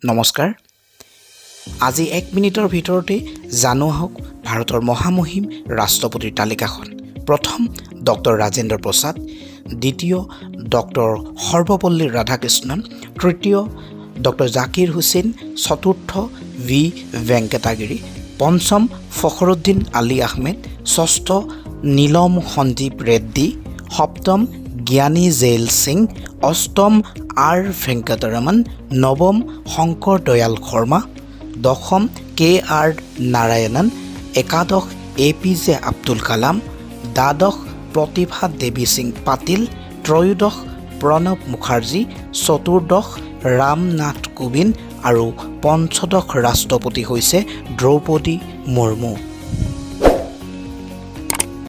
নমস্কাৰ। আজি 1 মিনিটৰ ভিতৰতে জানো আহক ভাৰতৰ মহামহিম ৰাষ্ট্ৰপতিৰ তালিকাখন। প্ৰথম ডক্টৰ ৰাজেন্দ্ৰ প্ৰসাদ, দ্বিতীয় ডক্টৰ সৰ্বপল্লী ৰাধাকৃষ্ণন, তৃতীয় ডক্টৰ জাকিৰ হুছেইন, চতুৰ্থ ভি ভেংকটাগিৰি, পঞ্চম ফখৰুদ্দিন আলী আহমেদ, ষষ্ঠ নীলম সঞ্জীৱ ৰেড্ডি, সপ্তম জ্ঞানী জেইল সিং, অষ্টম আৰ ভেংকটৰমন, নৱম শংকৰ দয়াল শৰ্মা, দশম কে আৰ নাৰায়ণন, একাদশ APJ আব্দুল কালাম, দ্বাদশ প্ৰতিভা দেৱী সিং পাটিল, ত্ৰয়োদশ প্ৰণৱ মুখাৰ্জী, চতুৰ্দশ ৰামনাথ কোবিন্দ আৰু পঞ্চদশ ৰাষ্ট্ৰপতি হৈছে দ্ৰৌপদী মুৰ্মু।